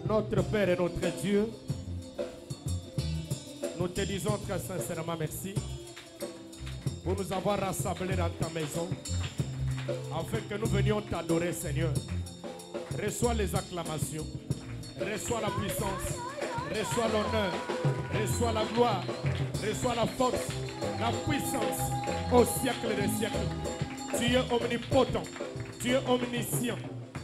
Notre Père et notre Dieu, nous te disons très sincèrement merci pour nous avoir rassemblés dans ta maison afin que nous venions t'adorer, Seigneur. Reçois les acclamations, reçois la puissance, reçois l'honneur, reçois la gloire, reçois la force, la puissance au siècle des siècles. Tu es omnipotent, tu es omniscient,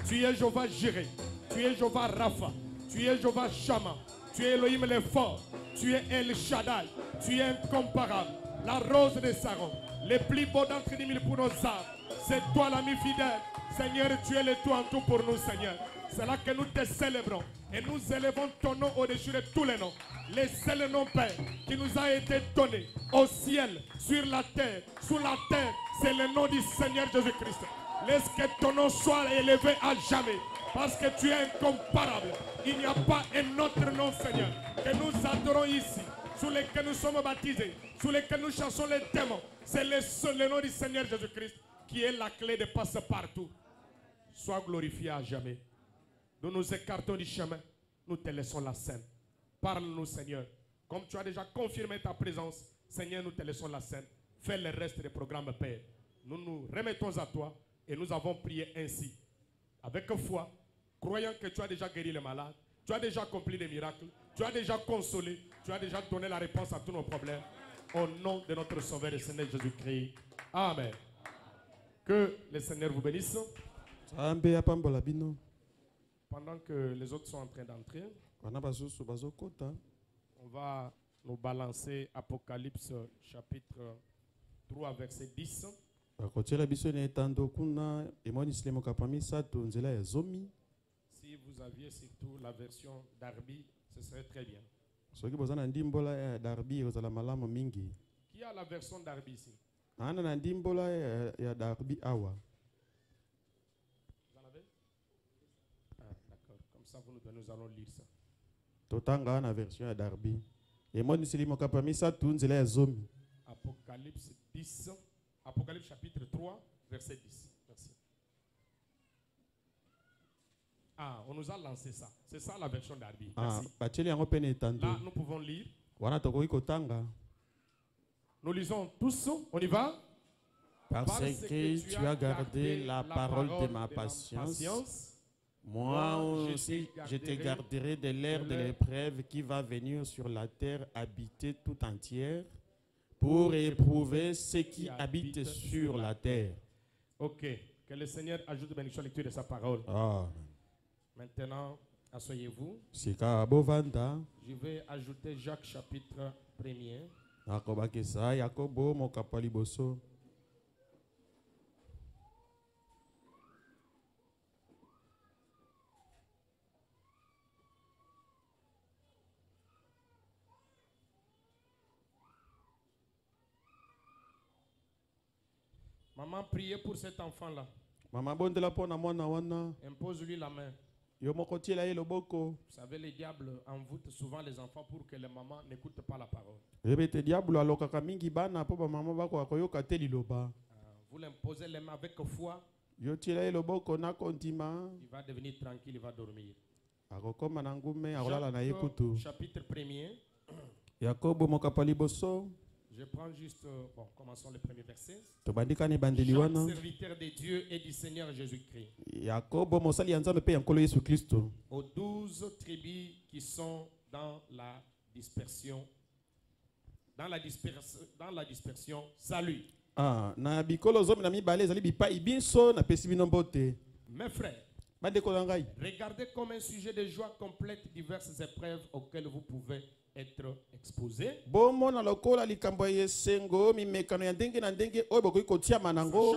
tu es Jéhovah Jireh, tu es Jéhovah Rapha, tu es Jéhovah Shammah, tu es Elohim le fort, tu es El Shaddai, tu es incomparable, la rose de Saron, les plus beaux d'entre 10 000 pour nos âmes. C'est toi l'ami fidèle. Seigneur, tu es le tout en tout pour nous, Seigneur. C'est là que nous te célébrons et nous élevons ton nom au-dessus de tous les noms. Les seuls noms, Père, qui nous a été donné au ciel, sur la terre, sous la terre, c'est le nom du Seigneur Jésus-Christ. Laisse que ton nom soit élevé à jamais, parce que tu es incomparable. Il n'y a pas un autre nom, Seigneur, que nous adorons ici, sous lequel nous sommes baptisés, sous lequel nous chassons les démons. C'est le nom du Seigneur Jésus-Christ qui est la clé de passe-partout. Sois glorifié à jamais. Nous nous écartons du chemin, nous te laissons la scène. Parle-nous, Seigneur. Comme tu as déjà confirmé ta présence, Seigneur, nous te laissons la scène. Fais le reste des programmes, Père. Nous nous remettons à toi et nous avons prié ainsi. Avec foi, croyant que tu as déjà guéri les malades, tu as déjà accompli des miracles, tu as déjà consolé, tu as déjà donné la réponse à tous nos problèmes. Au nom de notre Sauveur et Seigneur Jésus-Christ. Amen. Que le Seigneur vous bénisse. Pendant que les autres sont en train d'entrer, on va nous balancer Apocalypse chapitre 3 verset 10. Si vous aviez surtout la version Darby, ce serait très bien. Qui a la version Darby ici? Vous en avez? D'accord. Comme ça, vous nous donnez, nous allons lire ça. Apocalypse 10, Apocalypse chapitre 3, verset 10. Merci. Ah, on nous a lancé ça. C'est ça la version d'Arby. Merci. Là, nous pouvons lire. Nous lisons tous. On y va? Parce que tu as gardé la parole de ma patience, moi aussi je te garderai de l'heure de l'épreuve qui va venir sur la terre habitée tout entière pour éprouver ceux qui habitent sur la terre. Ok. Que le Seigneur ajoute bénédiction à la lecture de sa parole. Maintenant, asseyez-vous. Je vais ajouter Jacques chapitre 1er. Maman, priez pour cet enfant-là. Impose-lui la main. Vous savez, les diables envoûtent souvent les enfants pour que les mamans n'écoutent pas la parole. Vous l'imposez les mains avec foi. Il va devenir tranquille, il va dormir. Jacques, chapitre 1er. Je prends juste, commençons le premier verset. Jacques, serviteur de Dieu et du Seigneur Jésus-Christ. Aux 12 tribus qui sont dans la dispersion. Dans la dispersion, salut. Mes frères, regardez comme un sujet de joie complète diverses épreuves auxquelles vous pouvez être exposés. Sachant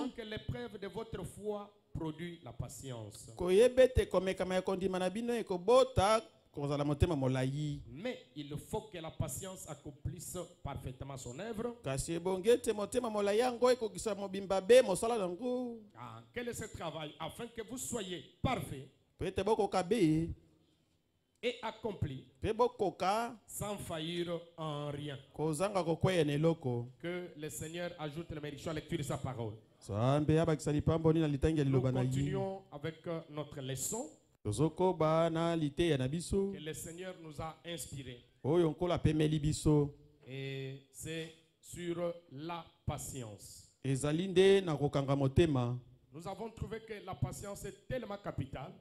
que l'épreuve de votre foi produit la patience. Mais il faut que la patience accomplisse parfaitement son œuvre. Quel est ce travail? Afin que vous soyez parfaits et accompli sans faillir en rien. Que le Seigneur ajoute la bénédiction à la lecture de sa parole. Nous continuons avec notre leçon. que le Seigneur nous a inspirés. Et c'est sur la patience. Nous avons trouvé que la patience est tellement capitale.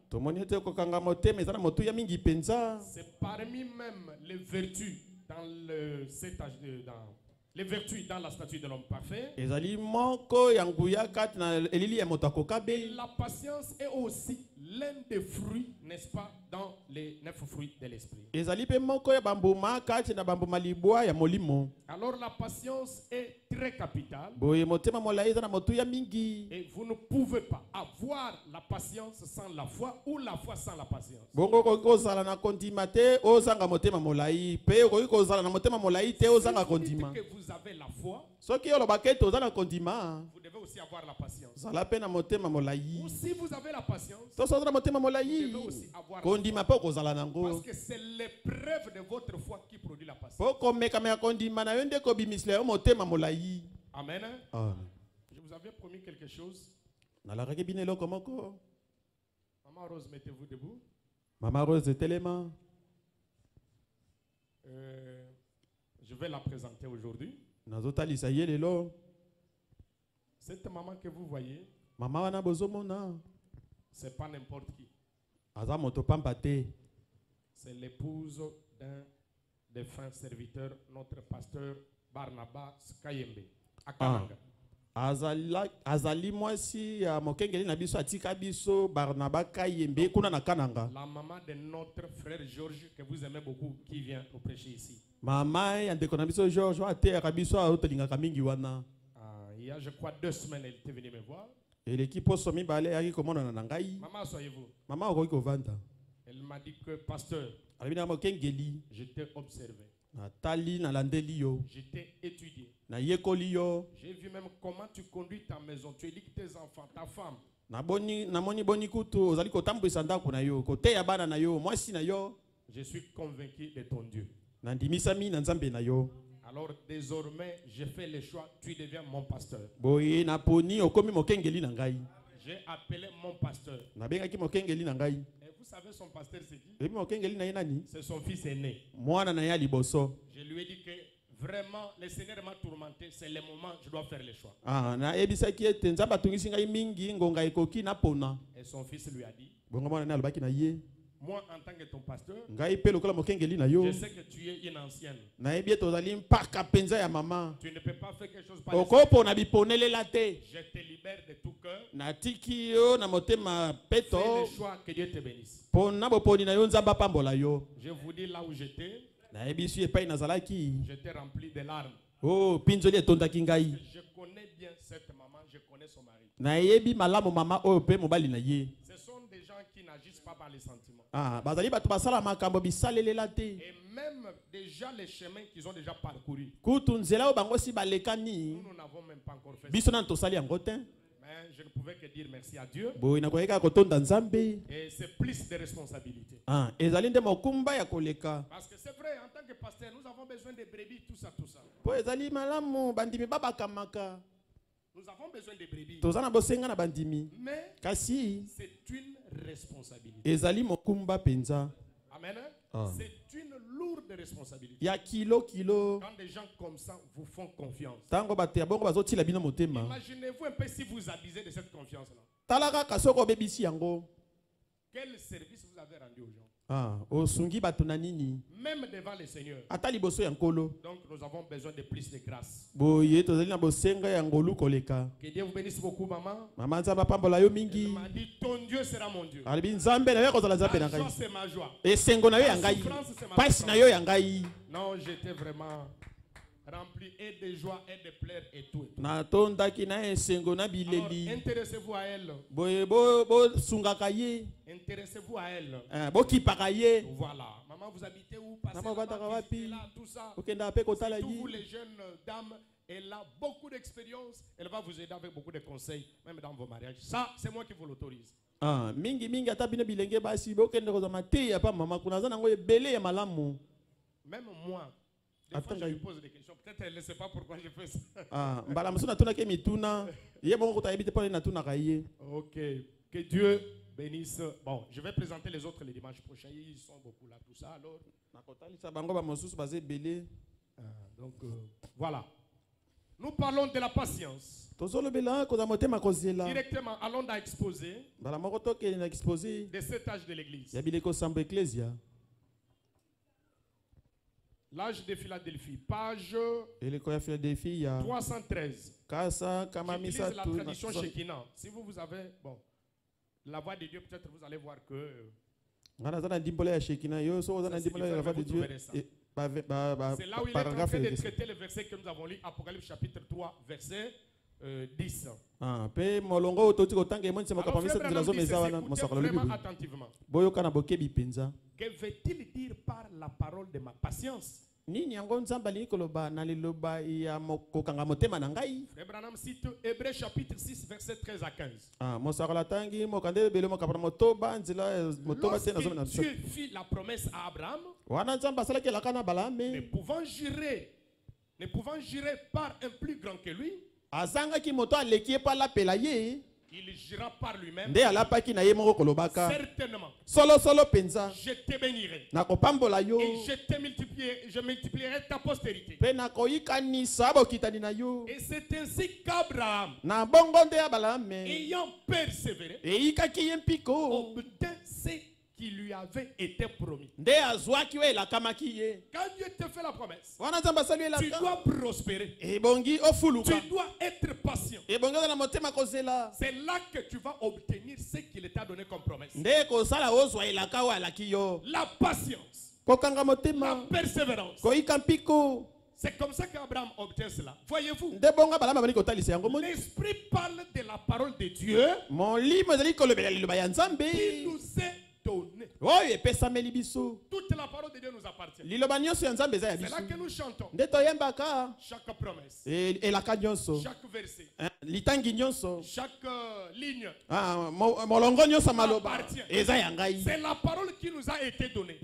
C'est parmi même les vertus dans les vertus dans la statue de l'homme parfait. Et la patience est aussi l'un des fruits, n'est-ce pas, dans les 9 fruits de l'esprit. Alors la patience est très capitale. Et vous ne pouvez pas avoir la patience sans la foi ou la foi sans la patience. Que vous avez la foi, vous devez aussi avoir la patience. Ou si vous avez la patience, vous devez aussi avoir la foi. Parce que c'est l'épreuve de votre foi qui produit la patience. Amen. Je vous avais promis quelque chose. Maman Rose, mettez-vous debout. Maman Rose est tellement. Je vais la présenter aujourd'hui. Cette maman que vous voyez, c'est pas n'importe qui. C'est l'épouse d'un des frères serviteurs, notre pasteur Barnabas Kayembe, à Kananga. Azali mwasi mokengeli na biso atika biso Barnabas Kayembe kuna na Kananga. La maman de notre frère Georges que vous aimez beaucoup qui vient pour prêcher ici. Maman ya ndeko na biso Georges wa te ya biso autolingaka mingi wana. Il y a je crois 2 semaines elle était venue me voir. Et l'équipe somi balé yaki komona na ngai. Maman, soyez-vous. Maman okoki kovanda. Elle m'a dit que pasteur, alibina mokengeli je t'ai observé. Natali na landeli yo. Je t'ai étudié. Na yekoli yo. J'ai vu même comment tu conduis ta maison. Tu éduques tes enfants, ta femme. Na moni boni kutu ozali kotambwisa ndako na yo, koteya bana na yo, mwasi na yo. Je suis convaincu de ton Dieu. Na ndimisami na nzambe na yo. Alors désormais, je fais le choix, tu deviens mon pasteur. Boye na poni okomi mokengeli na ngai. J'ai appelé mon pasteur. Na bengaki mokengeli na ngai. Vous savez son pasteur c'est qui? C'est son fils aîné. Je lui ai dit que vraiment le Seigneur m'a tourmenté, c'est le moment je dois faire le choix. Et son fils lui a dit, moi en tant que ton pasteur, je sais que tu es une ancienne. Tu ne peux pas faire quelque chose par le je te libère de tout cœur. Fais le choix, que Dieu te bénisse. Je vous dis là où j'étais, j'étais rempli de larmes. Je connais bien cette maman, je connais son mari. Ce sont des gens qui n'agissent pas par les sentiments. Et même déjà les chemins qu'ils ont déjà parcourus, nous n'avons même pas encore fait ça. Mais je ne pouvais que dire merci à Dieu. Et c'est plus de responsabilité. Parce que c'est vrai, en tant que pasteur, nous avons besoin de brebis, tout ça, tout ça. Nous avons besoin de brebis. Mais c'est une responsabilité. Amen. C'est une lourde responsabilité. Quand des gens comme ça vous font confiance. Imaginez-vous un peu si vous abusez de cette confiance-là. Quel service vous avez rendu aux gens? Même devant le Seigneur. Donc nous avons besoin de plus de grâce. Que Dieu vous bénisse beaucoup, maman. Elle m'a dit ton Dieu sera mon Dieu. Ta joie c'est ma joie. Ta souffrance c'est ma souffrance. Non, j'étais vraiment rempli et de joie et de pleurs et tout. Alors, intéressez-vous à elle. Intéressez-vous à elle. Voilà. Maman, vous habitez où? Passez là, tout ça. Surtout vous les jeunes dames, elle a beaucoup d'expérience. Elle va vous aider avec beaucoup de conseils, même dans vos mariages. Ça, c'est moi qui vous l'autorise. Même moi, des fois, je lui pose des questions. Peut-être elle ne sait pas pourquoi je fais ça. Ok. Que Dieu bénisse. Bon, je vais présenter les autres les dimanches prochains. Ils sont beaucoup là, tout ça. Alors, donc, voilà. Nous parlons de la patience. Directement, allons dans l'exposé de cet âge de l'église. L'âge de Philadelphie, page 313. J'utilise la tradition Shekinah. Si vous avez, bon, la voix de Dieu, peut-être vous allez voir que c'est là où il est en train de traiter le verset que nous avons lu, Apocalypse chapitre 3, verset 10. Alors, frère Branham dit ceci, écoutez vraiment attentivement. Que veut-il dire par la parole de ma patience? Frère Branham cite Hébreux chapitre 6, verset 13 à 15. Lorsque Dieu fit la promesse à Abraham, ne pouvant jurer par un plus grand que lui, il jura par lui-même. Certainement. Je te bénirai. Et je multiplierai ta postérité. Et c'est ainsi qu'Abraham, ayant persévéré, obtint ce qui lui avait été promis. Quand Dieu te fait la promesse, tu dois prospérer. Tu dois être patient. C'est là que tu vas obtenir ce qu'il t'a donné comme promesse. La patience, la persévérance. C'est comme ça qu'Abraham obtient cela. Voyez-vous, l'Esprit parle de la parole de Dieu qui nous est donné. Toute la parole de Dieu nous appartient. C'est là que nous chantons. Chaque promesse, chaque verset, chaque ligne appartient. C'est la parole qui nous a été donnée.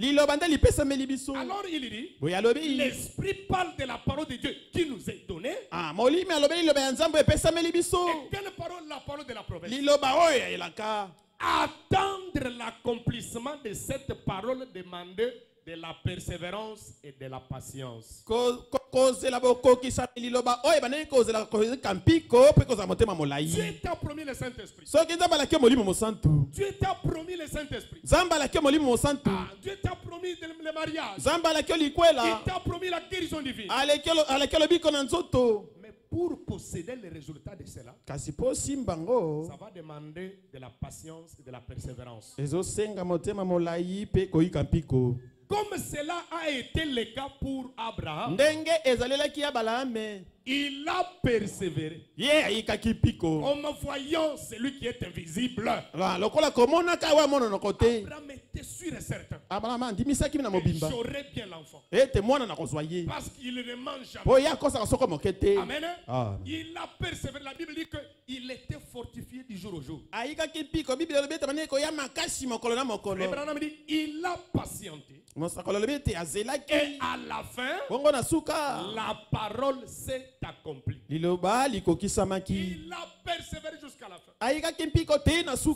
Alors il dit, l'Esprit parle de la parole de Dieu qui nous est donnée. Et quelle parole? La parole de la promesse. Attendre l'accomplissement de cette parole demandée de la persévérance et de la patience. Dieu t'a promis le Saint-Esprit. Dieu t'a promis le Saint-Esprit. Dieu t'a promis le mariage. Il t'a promis la guérison divine. Mais pour posséder les résultats de cela, ça va demander de la patience et de la persévérance. Comme cela a été le cas pour Abraham, il a persévéré. En voyant celui qui est invisible, Abraham était sûr et certain. J'aurai bien l'enfant. Parce qu'il ne mange jamais. Amen. Il a persévéré. La Bible dit qu'il était fortifié du jour au jour. Abraham dit il a patienté. Et à la fin, la parole s'est accomplie. Il a persévéré jusqu'à la fin. C'est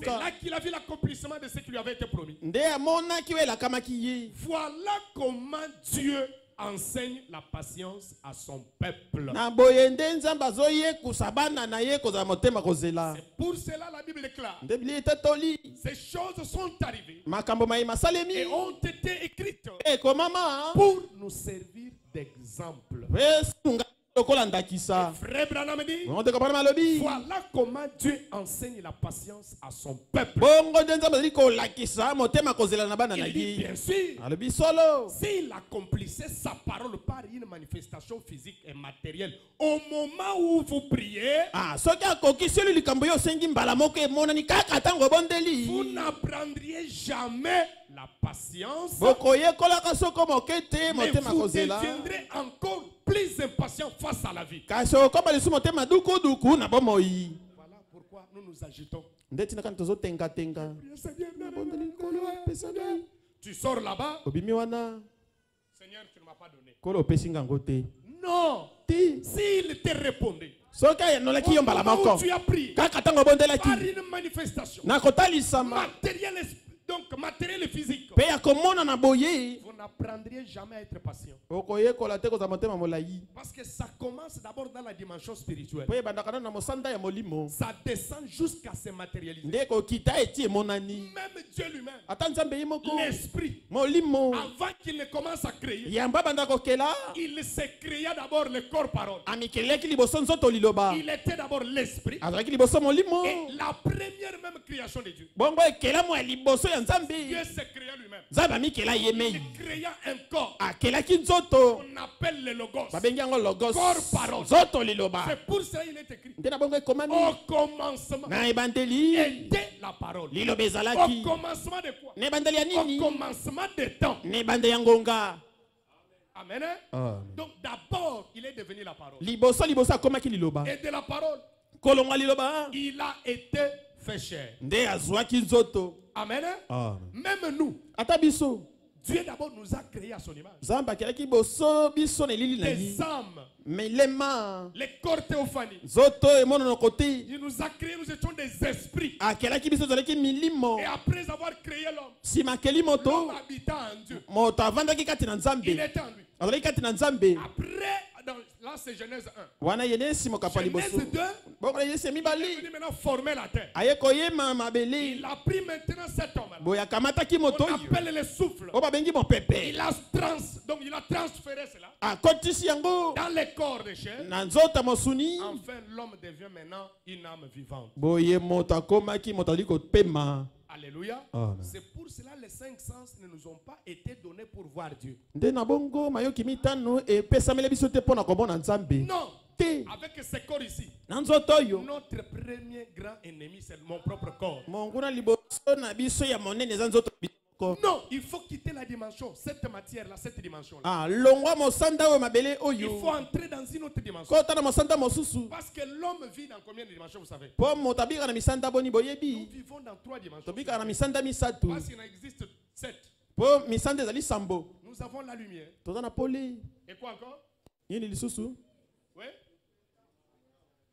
là qu'il a vu l'accomplissement de ce qui lui avait été promis. Voilà comment Dieu enseigne la patience à son peuple. C'est pour cela la Bible déclare. Ces choses sont arrivées et ont été écrites pour nous servir d'exemple. Frère Branham dit, voilà comment Dieu enseigne la patience à son peuple. Il dit bien sûr, s'il accomplissait sa parole par une manifestation physique et matérielle au moment où vous priez, vous n'apprendriez jamais la patience, mais vous deviendrez encore plus impatient face à la vie. Voilà pourquoi nous nous agitons. Tu sors là-bas, Seigneur, tu ne m'as pas donné. Non, s'il te répondait, au moment où tu as pris, par une manifestation matérielle et physique, vous n'apprendriez jamais à être patient. Parce que ça commence d'abord dans la dimension spirituelle. Ça descend jusqu'à se matérialiser. Même Dieu lui-même, l'esprit, avant qu'il ne commence à créer, il s'est créé d'abord le corps-parole. Il était d'abord l'esprit. Et la première même création de Dieu, Dieu s'est créé lui-même. Il créa un corps qu'on appelle le logos. Corps-parole. C'est pour ça qu'il est écrit. Au commencement était la parole. Au commencement de quoi? Au commencement des temps. Amen. Donc d'abord, il est devenu la parole. Et de la parole, il a été fait chair. Amen. Même nous, Dieu d'abord nous a créés à son image. Des âmes, les corps théophaniques. Il nous a créés, nous étions des esprits. Et après avoir créé l'homme, l'homme habitant en Dieu. Il était en lui. Après, là c'est Genèse 1. Genèse 2, il est venu maintenant former la terre. Il a pris maintenant cet homme. On appelle le souffle. Il a transféré cela dans les corps de chair. Enfin, l'homme devient maintenant une âme vivante. Alléluia. C'est pour cela que les 5 sens ne nous ont pas été donnés pour voir Dieu. Non. Avec ce corps ici, notre premier grand ennemi, c'est mon propre corps. Non, il faut quitter la dimension, cette matière-là, cette dimension-là. Il faut entrer dans une autre dimension. Parce que l'homme vit dans combien de dimensions, vous savez? Nous vivons dans 3 dimensions. Parce qu'il en existe 7. Nous avons la lumière. Et quoi encore? Oui.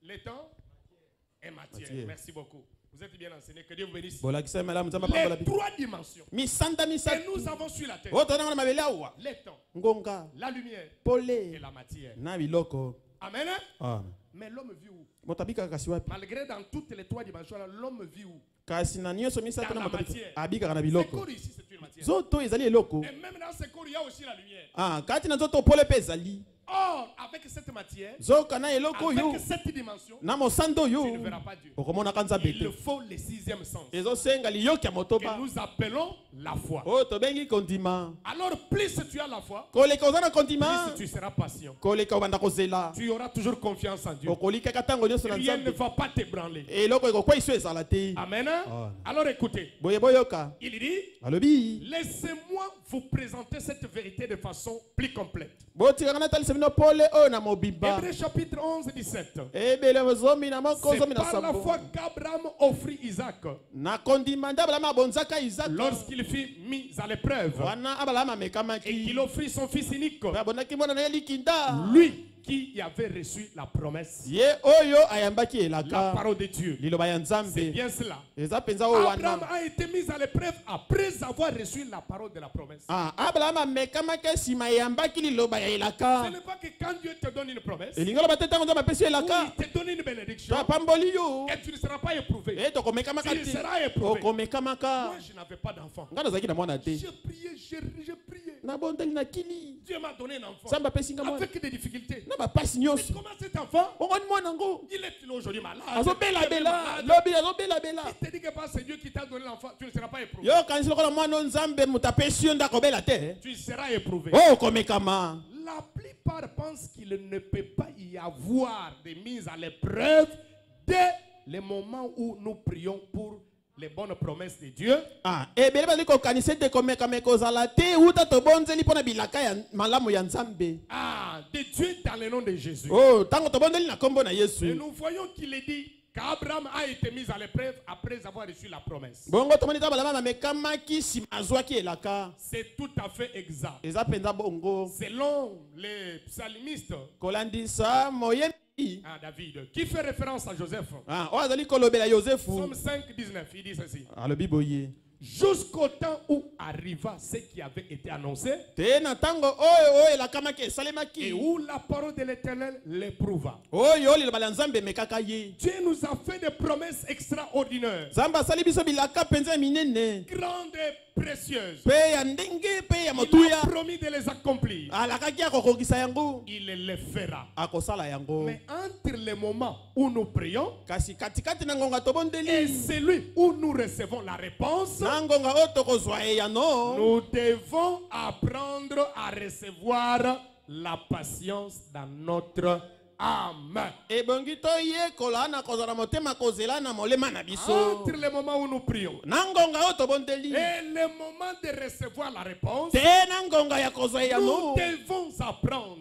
Le temps et matière. Merci beaucoup. Vous êtes bien enseigné. Que Dieu vous bénisse. Les 3 dimensions. Et nous avons sur la terre les temps, la lumière et la matière. Amen. Mais l'homme vit où? Malgré dans toutes les 3 dimensions, l'homme vit où? Dans la matière. Ce corps ici, c'est une matière. Et même dans ce corps, il y a aussi la lumière. Or, avec cette matière, avec cette dimension, tu ne verras pas Dieu. Il faut le 6e sens que nous appelons la foi. Alors, plus tu as la foi, plus tu seras patient. Tu auras toujours confiance en Dieu. Rien ne va pas t'ébranler. Amen. Alors écoutez, il dit, laissez-moi vous présenter cette vérité de façon plus complète. Hébreux chapitre 11, 17. C'est par la foi qu'Abraham offrit Isaac lorsqu'il fut mis à l'épreuve et qu'il offrit son fils unique, lui qui avait reçu la promesse, la parole de Dieu. C'est bien cela. Abraham a été mis à l'épreuve après avoir reçu la parole de la promesse. Ce n'est pas que quand Dieu te donne une promesse, il te donne une bénédiction et tu ne seras pas éprouvé. Tu seras éprouvé. Moi, je n'avais pas d'enfant. J'ai prié, j'ai prié. Dieu m'a donné un enfant avec des difficultés. Mais comment cet enfant, il est aujourd'hui malade. Il te dit que c'est Dieu qui t'a donné l'enfant, tu ne seras pas éprouvé. Tu seras éprouvé. La plupart pensent qu'il ne peut pas y avoir de mise à l'épreuve dès le moment où nous prions pour les bonnes promesses de Dieu. De Dieu dans le nom de Jésus. Et nous voyons qu'il est dit qu'Abraham a été mis à l'épreuve après avoir reçu la promesse. C'est tout à fait exact. Selon les psalmistes, Ah, David. Qui fait référence à Joseph? Somme 5, 19. Il dit ceci. Jusqu'au temps où arriva ce qui avait été annoncé et où la parole de l'Éternel l'éprouva. Dieu nous a fait des promesses extraordinaires, grandes et précieuses. Il a promis de les accomplir. Il les fera. Mais entre les moments où nous prions et celui où nous recevons la réponse, nous devons apprendre à recevoir la patience dans notre âme. Entre les moments où nous prions et le moment de recevoir la réponse, nous devons apprendre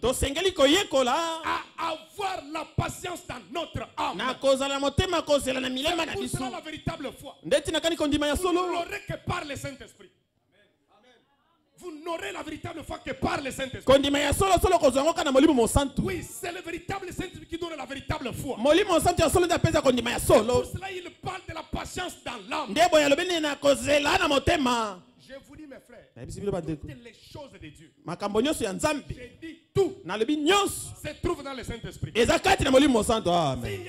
à avoir la patience dans notre âme. C'est pour cela la véritable foi. Vous n'aurez que par le Saint-Esprit. Vous n'aurez la véritable foi que par le Saint-Esprit. Oui, c'est le véritable Saint-Esprit qui donne la véritable foi. Pour cela, il parle de la patience dans l'âme. Je vous dis, mes frères, toutes les choses de Dieu, j'ai dit tout, se trouve dans le Saint-Esprit. S'il y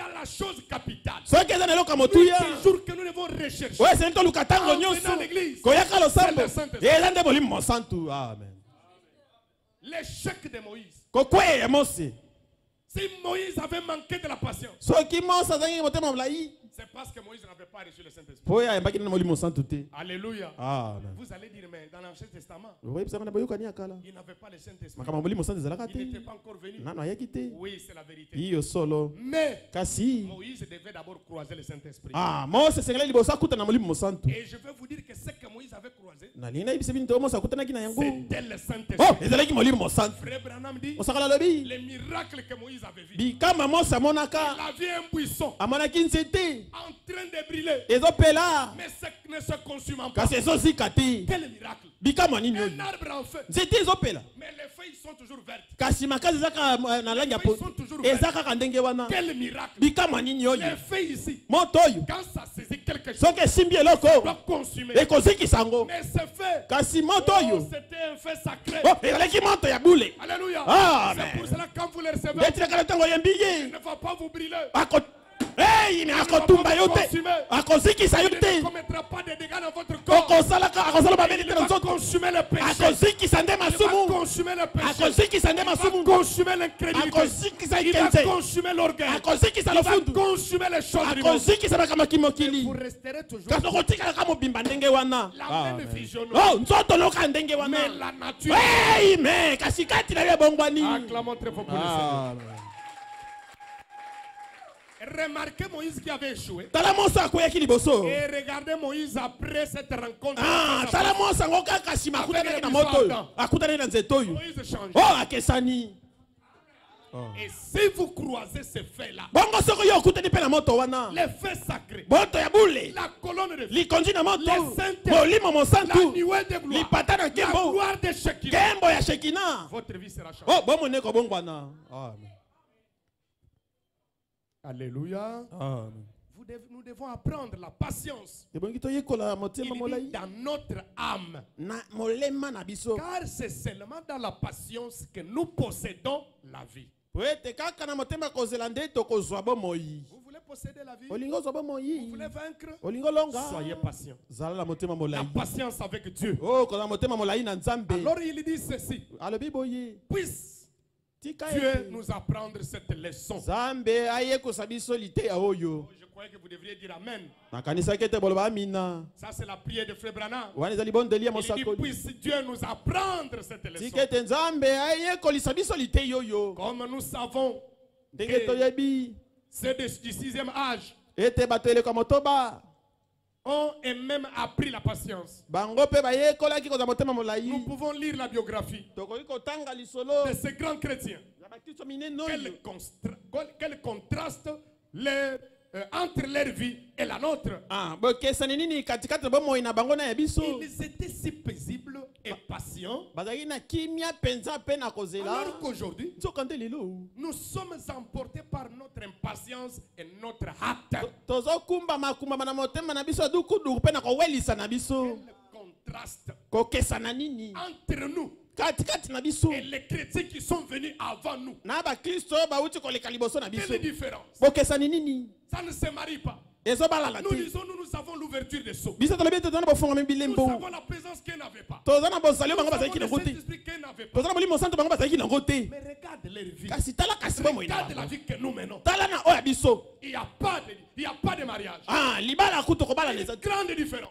a la chose capitale, toujours que nous devons rechercher en venant à l'église, c'est le Saint-Esprit. L'échec de Moïse. Si Moïse avait manqué de la patience, c'est parce que Moïse n'avait pas reçu le Saint-Esprit. Alléluia. Vous allez dire, mais dans l'Ancien Testament, il n'avait pas le Saint-Esprit. Il n'était pas encore venu. Oui, c'est la vérité. Mais Moïse devait d'abord croiser le Saint-Esprit. Et je vais vous dire que ce que Moïse avait croisé, c'était le Saint-Esprit. Frère Branham dit, les miracles que Moïse avait vus, il avait un buisson en train de brûler, mais ça ne se consumant pas. Quel miracle! Un arbre en feu, mais les feuilles sont toujours vertes. Les feuilles sont toujours vertes. Quel miracle! Les feuilles ici, quand ça saisit quelque chose, ça doit consumer. Mais ce fait, c'était un fait sacré. Alléluia. C'est pour cela que quand vous les recevez, il ne va pas vous brûler. Il ne commettra pas de dégâts dans votre corps. Il va consumer le péché. Il va consumer le péché. Il va consumer l'incrédulité. Il va consumer l'orgueil. Il va consumer les choses du monde. Vous resterez toujours la même vision. Mais la nature. Acclamons très fort pour le Seigneur. Remarquez Moïse qui avait échoué. Et regardez Moïse après cette rencontre. Moïse change. Et si vous croisez ces faits-là, les faits sacrés, la colonne de feu, les saintetés, la nuée de gloire, la gloire de Shekinah, votre vie sera changée. Alléluia. Nous devons apprendre la patience. Il dit dans notre âme. Car c'est seulement dans la patience que nous possédons la vie. Vous voulez posséder la vie? Vous voulez vaincre? Soyez patient. La patience avec Dieu. Alors il dit ceci. Puisse Dieu nous apprendre cette leçon. Je croyais que vous devriez dire Amen. Ça c'est la prière de Frère Branham. Il dit puisse Dieu nous apprendre cette leçon. Comme nous savons que c'est du 6e âge ont et même appris la patience. Nous pouvons lire la biographie de ces grands chrétiens. Quel contraste entre leur vie et la nôtre. Ils étaient si paisibles et patients. patient. Alors qu'aujourd'hui, nous sommes emportés par notre impatience et notre hâte. Quel contraste entre nous et les chrétiens qui sont venus avant nous. Quelle différence? Ça ne se marie pas. Nous disons, nous avons l'ouverture des sceaux. Nous avons la présence qu'elle n'avait pas. Nous avons le Saint-Esprit qu'elle n'avait pas. Mais regarde leur vie. Regarde la vie que nous menons. Il n'y a pas de mariage. Il y a une grande différence.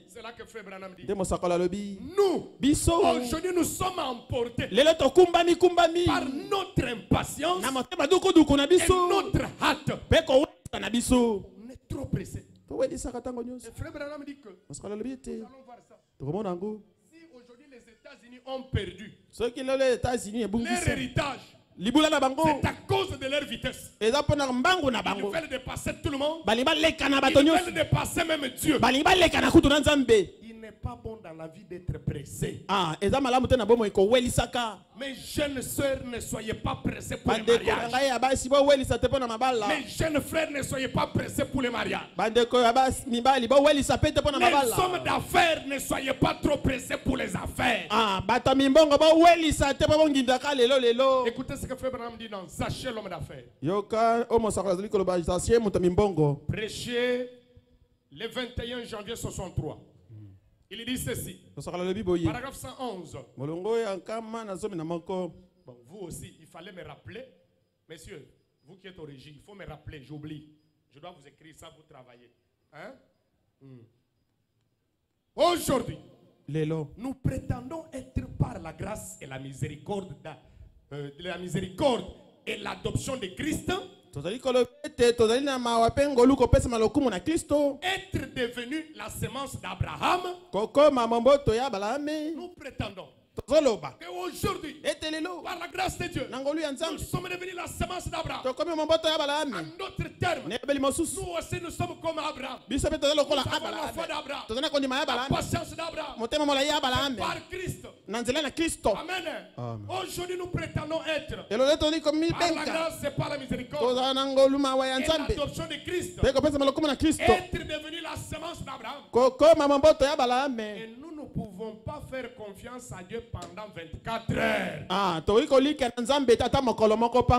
C'est là que Frère Branham dit. Nous, aujourd'hui, nous sommes emportés par notre impatience et notre hâte. On est trop pressé. Et Frère Branham dit que nous allons voir ça. Si aujourd'hui les États-Unis ont perdu leur héritage, c'est à cause de leur vitesse. Ils veulent dépasser tout le monde. Ils veulent dépasser même Dieu. Il n'est pas bon dans la vie d'être pressé. Mes jeunes sœurs, ne soyez pas pressés pour les mariages. Mes jeunes frères, ne soyez pas pressés pour les mariages. Les hommes d'affaires, ne soyez pas trop pressés pour les affaires. Écoutez ce que Frère Branham dit dans Sachez l'homme d'affaires. Prêché le 21 janvier 63. Il dit ceci. Paragraphe 111. Bon, vous aussi, il fallait me rappeler. Messieurs, vous qui êtes au régie, il faut me rappeler, j'oublie. Je dois vous écrire ça, vous travaillez. Hein? Aujourd'hui, nous prétendons être par la grâce et la miséricorde et l'adoption de Christ, être devenu la semence d'Abraham. Nous prétendons qu'aujourd'hui, par la grâce de Dieu, nous sommes devenus la semence d'Abraham. En d'autres termes, nous aussi nous sommes comme Abraham. Nous avons la foi d'Abraham, la patience d'Abraham, par Christ. Amen. Aujourd'hui, nous prétendons être par la grâce et par la miséricorde et l'adoption de Christ, être devenu la semence d'Abraham. Et nous ne pouvons pas faire confiance à Dieu pendant 24 heures.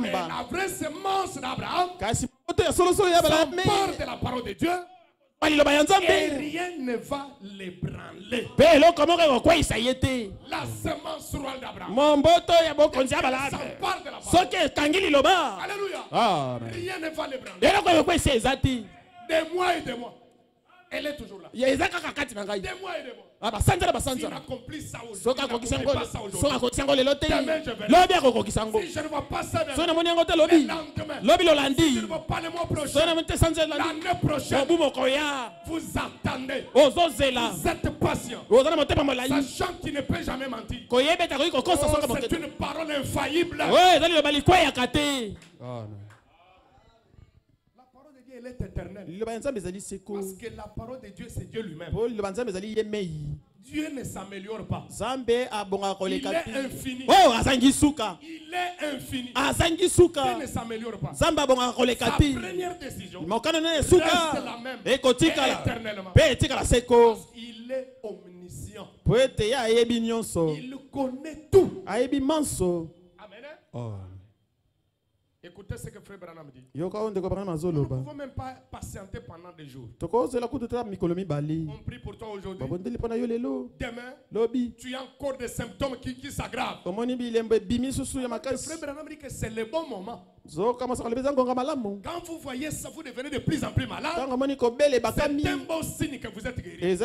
Mais la vraie semence d'Abraham part de la parole de Dieu. Et rien ne va l'ébranler. La semence royale d'Abraham. Ça part de la parole. Alléluia. Rien ne va l'ébranler. Des mois et des mois. Elle est toujours là. Des mois et des mois. Si on accomplit ça aujourd'hui, demain je verrai. Si je ne vois pas ça demain, le lendemain, si je ne vois pas le mois prochain, l'année prochaine, vous attendez. Vous êtes patient. Sachant qu'il ne peut jamais mentir. C'est une parole infaillible. Elle est éternelle. Parce que la parole de Dieu, c'est Dieu lui-même. Dieu ne s'améliore pas. Il est infini. Il est infini. Dieu ne s'améliore pas. Sa première décision reste la même. Éternellement. Parce qu'il est omniscient. Il connaît tout. Amen. Écoutez ce que Frère Branham dit. Nous ne pouvons même pas patienter pendant des jours. On prie pour toi aujourd'hui. Demain, tu as encore des symptômes qui s'aggravent. Frère Branham dit que c'est le bon moment. Quand vous voyez ça, vous devenez de plus en plus malade. C'est un bon signe que vous êtes guéri. Et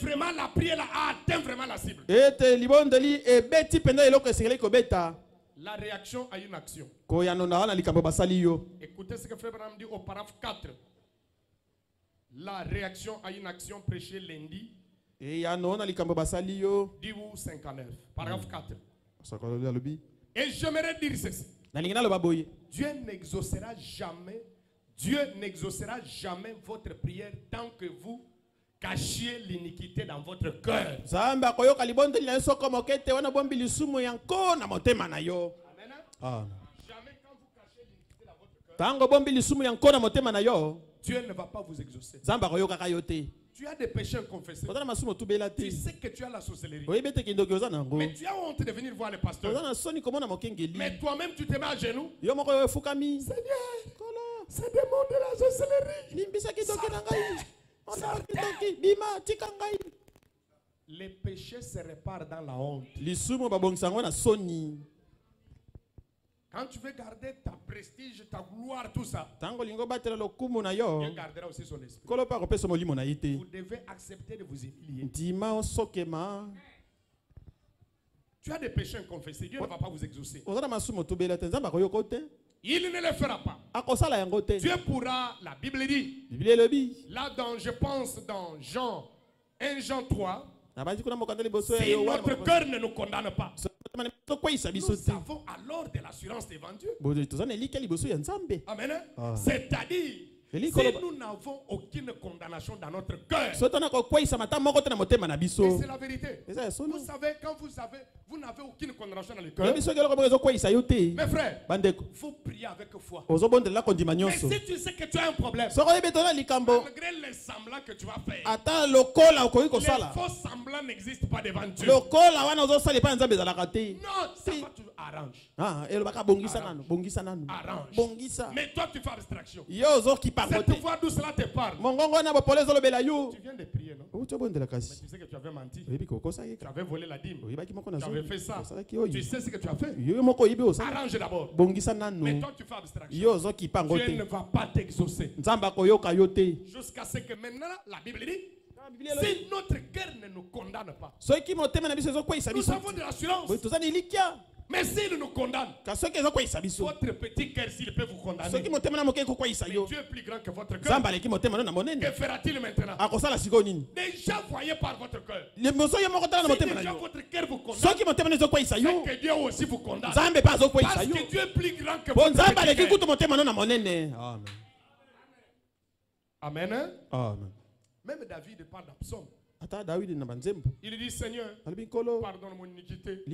vraiment la prière a atteint vraiment la cible. La réaction à une action. Écoutez ce que Frère Branham dit au paragraphe 4. La réaction à une action prêchée lundi. 10:59. Paragraphe 4. Et j'aimerais dire ceci. Dieu n'exaucera jamais votre prière tant que cacher l'iniquité dans votre cœur. Zamba koyoka libondeli na soko mokete wana bombi lisumu yanko na motema na yo. Amen. Jamais quand vous cachez l'iniquité dans votre cœur, Tango bombi lisumu yanko na motema na yo. Dieu ne va pas vous exaucer. Zamba koyoka kayote. Tu as des péchés inconfessés. Ozana masumu tubela te. Tu sais que tu as la sorcellerie. Oyebete kindoki ozana ngo. Mais tu as honte de venir voir le pasteur. Ozana soni komona mokengeli. Mais toi-même tu te mets à genoux. Yo moko yo fukami. Seigneur, c'est des mots de la sorcellerie. Limbisa kindoki na ngai. Ona kindoki bima tika ngai. Les péchés se réparent dans la honte. Lisumu babongisa ngo na soni. Quand tu veux garder ta prestige, ta gloire, tout ça, Tango lingo batela lokumu na yo. Dieu gardera aussi son esprit. Kolo pa kopesa molimo na yite. Vous devez accepter de vous humilier. Ndima osokema. Tu as des péchés inconfessés. Dieu ne va pas vous exaucer. Ozana masumu tubela te nzamba koyoko te. Il ne le fera pas. Akosala yango te. Dieu pourra, la Bible dit, Biblia lobi. là dans, je pense dans Jean 1 Jean 3, Na baji kuna mokandeli boso ya si yo notre cœur ne nous condamne pas, nous nous avons alors de l'assurance devant Dieu. Amen. C'est-à-dire, si nous n'avons aucune condamnation dans notre cœur, et c'est la vérité. Vous savez, quand vous n'avez aucune condamnation dans le cœur, mes frères, il faut prier avec foi. Mais si tu sais que tu as un problème, malgré les semblants que tu vas faire, les faux semblants n'existent pas devant Dieu. Non, ça va toujours arrange. Arrange. Mais toi, tu fais abstraction. Cette voix d'où cela te parle. Tu viens de prier, non? Mais tu sais que tu avais menti. Tu avais volé la dîme. Tu avais fait ça. Tu sais ce que tu as fait. Arrange d'abord. Mais toi, tu fais abstraction. Dieu ne va pas t'exaucer. Jusqu'à ce que maintenant, la Bible dit, si notre cœur ne nous condamne pas, nous avons de l'assurance. Mais s'il nous condamne, votre petit cœur, s'il peut vous condamner, mais Dieu est plus grand que votre cœur. Que fera-t-il maintenant? Déjà voyez par votre cœur. Si déjà votre cœur vous condamne, c'est que Dieu aussi vous condamne. Parce que Dieu est plus grand que votre petit cœur. Amen. Amen. Même David parle d'Absalom. Il dit, Seigneur, pardonne mon iniquité.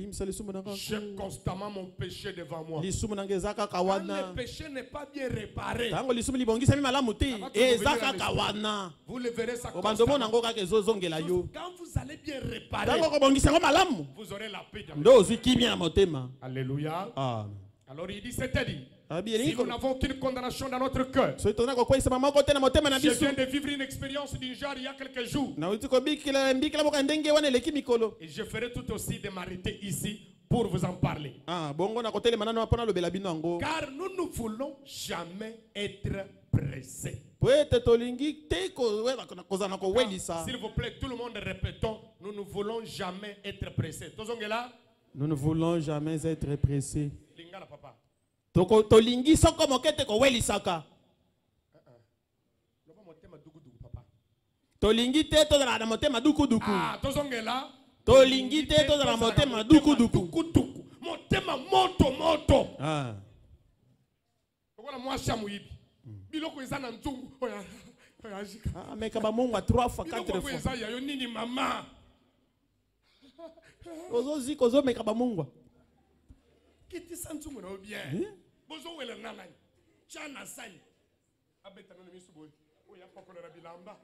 J'ai constamment mon péché devant moi. Quand le péché n'est pas bien réparé, vous le verrez ça constamment. Quand vous allez bien réparer, vous aurez la paix dans. Alléluia. Alors il dit, c'est-à-dire, si nous n'avons aucune condamnation dans notre cœur, je viens de vivre une expérience d'une genre il y a quelques jours. Et je ferai tout aussi de m'arrêter ici pour vous en parler. Car nous ne voulons jamais être pressés. S'il vous plaît, tout le monde répétons, nous ne voulons jamais être pressés. Nous ne voulons jamais être pressés. Lingala papa. Tolingi soko mokete ko welisaka. Tolingi te to na motema duku duku. Ah, tozongela. Tolingi te to na motema duku duku. Motema moto moto. Ah. Okola mwasha muyibi. Biloko ezana nzungu. Ah, mais kaba mungu 3 fois 4 fois. Biloko ezana yo nini mama. Ozozi kozo me kaba mungu. Kiti sanzungu na bien. Bozo wele nana. Chana sani. Abeta no misuboy. Oya papa na bilamba.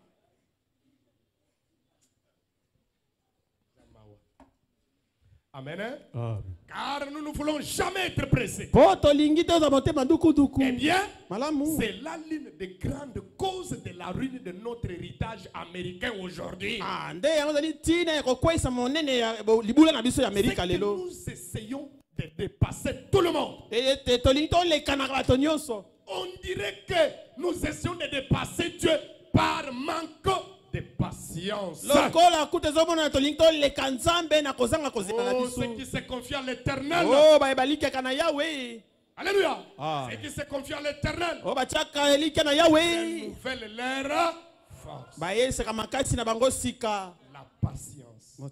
Amen. Car nous ne voulons jamais être pressés. Eh bien, c'est la l'une des grandes causes de la ruine de notre héritage américain aujourd'hui. C'est que nous essayons de dépasser tout le monde. On dirait que nous essayons de dépasser Dieu par manque de patience. Ceux qui se confient à l'Éternel. Alléluia. Ceux qui se confient à l'Éternel. Nouvelle leur force. La patience. La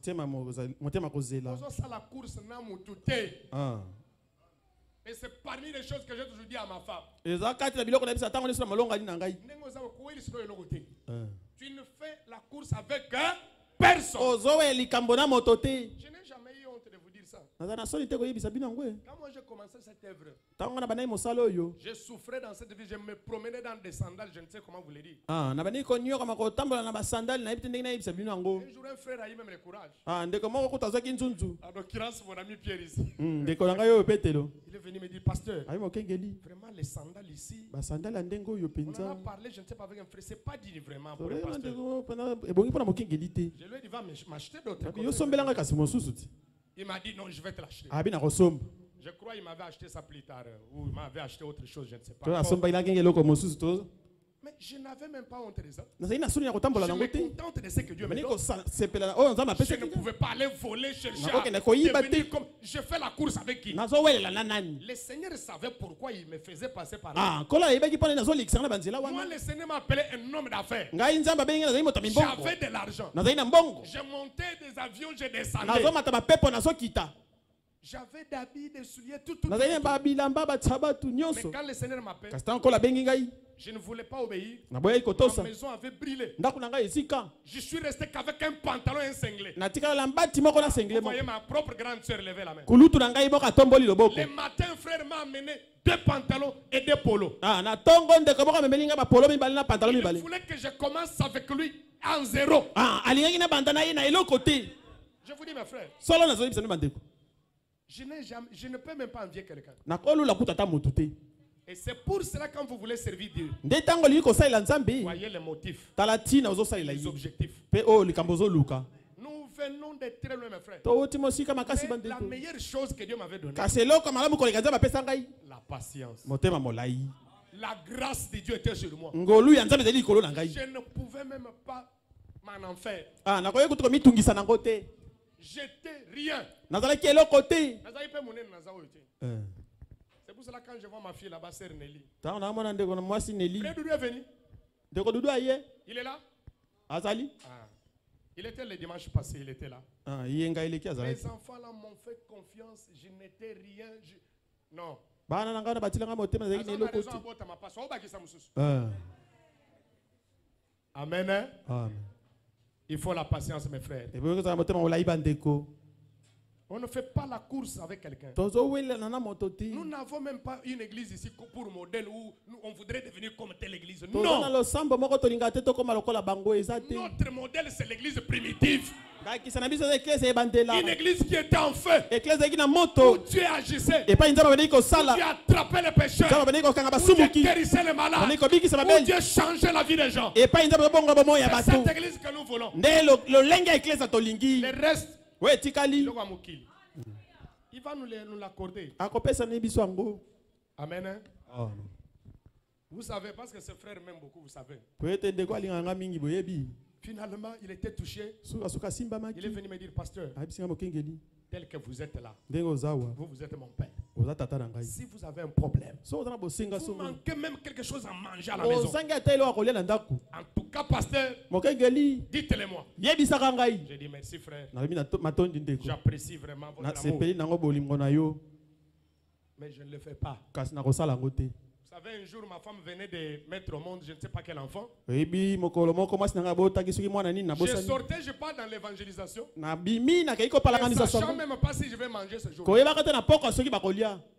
course n'a moutouté. Et c'est parmi les choses que j'ai toujours dit à ma femme. Tu Tu ne fais la course avec personne. Je n'ai jamais eu honte de vous dire ça. Quand moi j'ai commencé cette œuvre, je souffrais dans cette vie, je me promenais dans des sandales, je ne sais comment vous le dire. Un jour un frère a eu même le courage. En l'occurrence mon ami Pierre ici. Il est venu me dire, pasteur, vraiment les sandales ici, on en a parlé, je ne sais pas avec un frère, c'est pas dit vraiment pour le pasteur. Je lui ai dit, va m'acheter d'autres. Il m'a dit, non, je vais te l'acheter. Je crois qu'il m'avait acheté ça plus tard, ou il m'avait acheté autre chose, je ne sais pas. Mais je n'avais même pas honte de ça. Je me contente de ce que Dieu me donne. Je ne pouvais pas aller voler, chercher à devenir comme... Je fais la course avec qui? Le Seigneur savait pourquoi il me faisait passer par là. Moi, le Seigneur m'appelait un homme d'affaires. J'avais de l'argent. Je montais des avions, je descendais. J'avais d'habits, des souliers, tout. Mais quand le Seigneur m'appelle, je ne voulais pas obéir. Ma maison avait brûlé. Je suis resté qu'avec un pantalon et un singlet. Vous voyez ma propre grande soeur lever la main. Le matin, frère m'a amené 2 pantalons et 2 polos. Il voulait que je commence avec lui en zéro. Je vous dis mes frères, je ne peux même pas envier quelqu'un. Et c'est pour cela quand vous voulez servir Dieu, voyez les motifs, les objectifs. Nous venons de très loin mes frères. Mais la meilleure chose que Dieu m'avait donnée, la patience. La grâce de Dieu était sur moi. Je ne pouvais même pas m'en en faire. J'étais rien. C'est pour cela que quand je vois ma fille là-bas, sœur Nelly. Frère Doudou est venu. Il est là? Il était le dimanche passé, il était là. Les enfants là m'ont fait confiance, je n'étais rien. Non. Amen. Il faut la patience, mes frères. On ne fait pas la course avec quelqu'un. Nous n'avons même pas une église ici pour modèle où on voudrait devenir comme telle église. Non. Notre modèle, c'est l'église primitive. Une église qui était en feu. Où Dieu agissait. Où Dieu attrapait les pécheurs. Où Dieu guérissait les malades. Où Dieu changeait la vie des gens. C'est cette église que nous voulons. Le reste, il va nous l'accorder. Amen. Vous savez, parce que ce frère m'aime beaucoup, vous savez. Finalement, il était touché. Il est venu me dire, pasteur, tel que vous êtes là, vous êtes mon père. Si vous avez un problème, vous manquez même quelque chose à manger à la maison. En tout cas, pasteur, dites-le moi. J'ai dit merci frère. J'apprécie vraiment votre amour. Mais je ne le fais pas. Vous savez, un jour, ma femme venait de mettre au monde, je ne sais pas quel enfant. Je sortais, je pars dans l'évangélisation. Ne sachant même pas si je vais manger ce jour.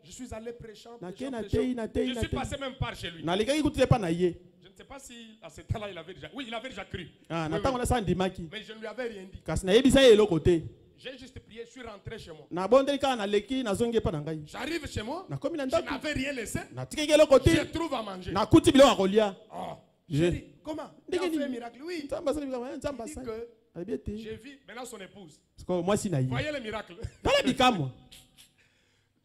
Je suis allé prêchant. Je suis passé même par chez lui. Je ne sais pas si à ce temps-là, il avait déjà... Oui, il avait déjà cru. Mais je ne lui avais rien dit. J'ai juste prié, je suis rentré chez moi. J'arrive chez moi, je n'avais rien laissé. Je trouve à manger. J'ai dit, comment? Tu as fait un miracle? Oui. Il dit que j'ai vu maintenant son épouse. Voyez le miracle.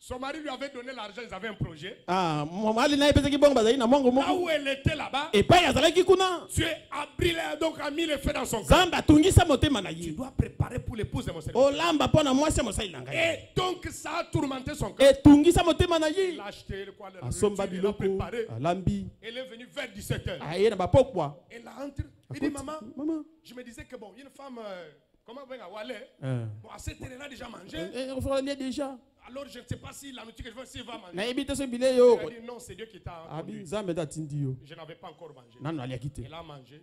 Son mari lui avait donné l'argent, ils avaient un projet. Là où elle était là-bas, Dieu a brûlé, donc a mis le feu dans son cœur. Tu dois préparer pour l'épouse de mon serviteur. Et donc ça a tourmenté son cœur. Il a acheté le il a préparé. Elle est venue vers 17h. Elle entre. Il dit, maman, je me disais que bon, une femme, comment on va aller? Bon, à cette heure-là déjà mangé. Alors je ne sais pas si la nourriture que je veux, s'il va manger. Il a dit non, c'est Dieu qui t'a conduit. Je n'avais pas encore mangé. Elle a mangé.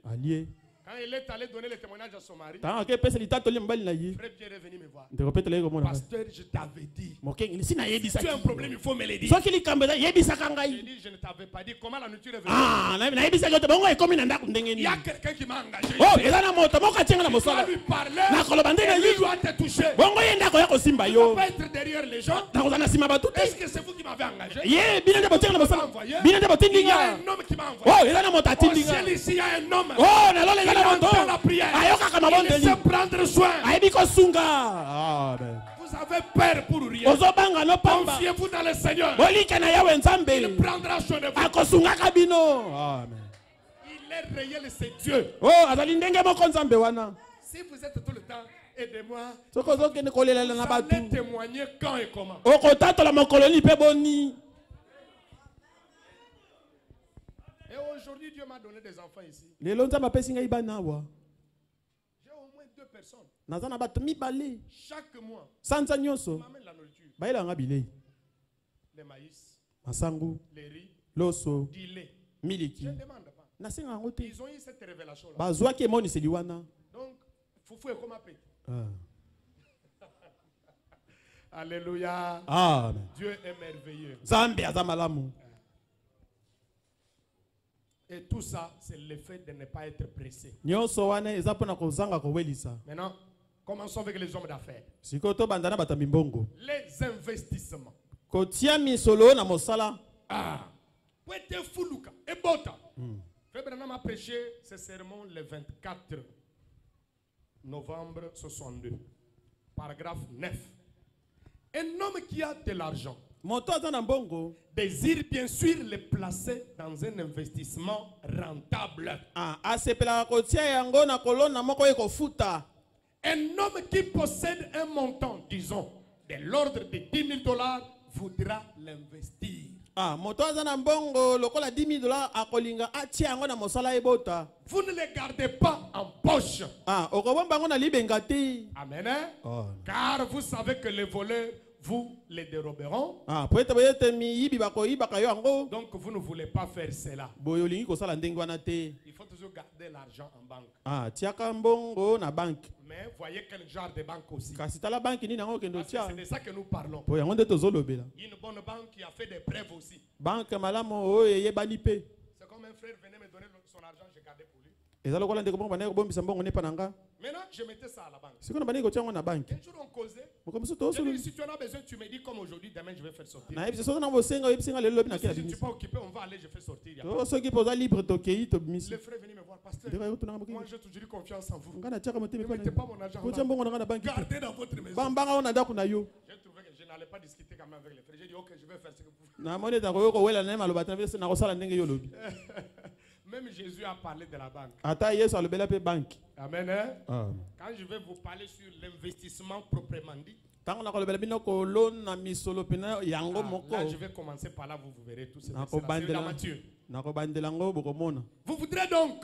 Quand il est allé donner le témoignage à son mari, Tant que pèse l'état de l'emballage là y. frère Pierre est venu me voir. De répéter les comment. Pasteur, je t'avais dit. Mon king, il s'y n'a yé Si ça. tu as un problème, il faut me le dire. Soit qu'il y cambe yé bisa J'ai kangai. dit, je ne t'avais pas dit comment la nourriture est venue. Ah, na yé bisa gote bongo e komi nanda kundengeni. Il y a quelqu'un qui m'a engagé. Oh, il a na moto mo ka tienga na Tu dois mosala. lui parler. Na kolobande na Et lui yi. doit te toucher. Bongo yenda ko yako simba Tu ne yo. peux pas être derrière les gens. Na ko na sima batuti. Est-ce que c'est vous qui m'avez engagé? Yé, bina de botenga na mosala. Envoyé. Bina de Il y a botindinga. un homme qui m'a envoyé. Oh, il a na moto Au atindinga. ciel ici, il y a un homme. Oh, na lole Il na moto. entend la prière. Ayoka kama bonde Il li. sait prendre soin. Ayebi ko sunga. Ah, ben. Vous avez peur pour rien. Ozobanga no pamba. Confiez-vous dans le Seigneur. Bolika na yawe Il nzambe. prendra soin de vous. Akosunga kabino. Amen. Il est réel, c'est Dieu. Oh, azali ndenge moko nzambe wana. Si vous êtes tout le temps, aidez-moi. Soko zokende kolela na Vous batu. allez témoigner quand et comment. Okotatola mokoloni pe boni. Et aujourd'hui, Dieu m'a donné des enfants ici. Lelo nzambe apesi ngai bana wa. J'ai au moins 2 personnes. Naza na bato mibale. Chaque mois, Sanza ils nyonso. m'amènent la nourriture. Bayela nga bilei. Les maïs, Masangu, les riz, loso, du lait. miliki. Je ne demande pas. Nasenga yango te. Ils ont eu cette révélation-là. Bazwaki emoniseli wana. Donc, Foufou est comme appelé. Ah. Alléluia. Amen. Dieu est merveilleux. Nzambe aza malamu. Et tout ça, c'est l'effet de ne pas être pressé. Nyonso wana eza pona kozanga kowelisa. Maintenant, commençons avec les hommes d'affaires. Sikoyo tobanda na bato ya mimbongo. Les investissements. Kotia misolo na mosala. Ah. Pouete fuluka. Et bota. Frère Branham a prêché ce sermon le 24 novembre 62. Paragraphe 9. Un homme qui a de l'argent Moto aza na mbongo. désire bien sûr le placer dans un investissement rentable. Ah, asepela kotia yango na kolona moko ekofuta. Un homme qui possède un montant, disons, de l'ordre de $10,000 voudra l'investir. Ah, moto aza na mbongo lokola $10,000 akolinga atia yango na mosala ebota. Vous ne les gardez pas en poche. Ah, okobomba yango na libenga te. Amen. Hein? Oh. Car vous savez que les voleurs vous les déroberont. Ah, poete boyete miyibi bakoyibaka yo yango. Donc vous ne voulez pas faire cela. Boyo lingi kosala ndenge wana te. Il faut toujours garder l'argent en banque. Ah, tiaka mbongo na banque. Mais voyez quel genre de banque aussi. Kasi tala banque nini yango kendo Parce que tia. c'est de ça que nous parlons. Po yango nde tozolobela. Une bonne banque qui a fait des preuves aussi. Banque malamu oyo eyebani pe. C'est comme un frère venait me donner son argent, j'ai gardé pour lui. Eza lokola ndeko bongo bana kobombisa mbongo ne pananga. Maintenant, je mettais ça à la banque. Sikoyo bana kotia yango na banque. Un jour on causait. Mokomiso Je tosolo. dis, si tu en as besoin, tu me dis comme aujourd'hui, demain je vais faire sortir. Na yebisa soza na bosenga yebisinga lelo lobi na Si kila je ne suis bimisa. pas occupé, on va aller, je fais sortir. Il y a pas- To soki poza libre tokei to bimisi. Le frère venait me voir, pasteur. Ndeko yotuna Moi, mokinga. j'ai toujours eu confiance en vous. Ngana tiaka motemi Ne pa. mettez pas mon argent en Kotia banque. mbongo na nga na banque. Gardez dans votre maison. Bambanga ona ndako na yo. J'ai trouvé que je n'allais pas discuter quand même avec les frères. J'ai dit, ok, je vais faire ce que vous. Na moni ta koyo kowela na maloba ta vese na kosala ndenge yo lobi. Même Jésus a parlé de la banque. Ata Yesu alobela pe banque. Amen. Hein? Ah. Quand je vais vous parler sur l'investissement proprement dit, Tango na kolobela bino kolona misolo pena yango moko. là je vais commencer par là, vous verrez tout ce Na que c'est la kobandela. Matthieu. Na kobandela ngo bokomona. Vous voudrez donc,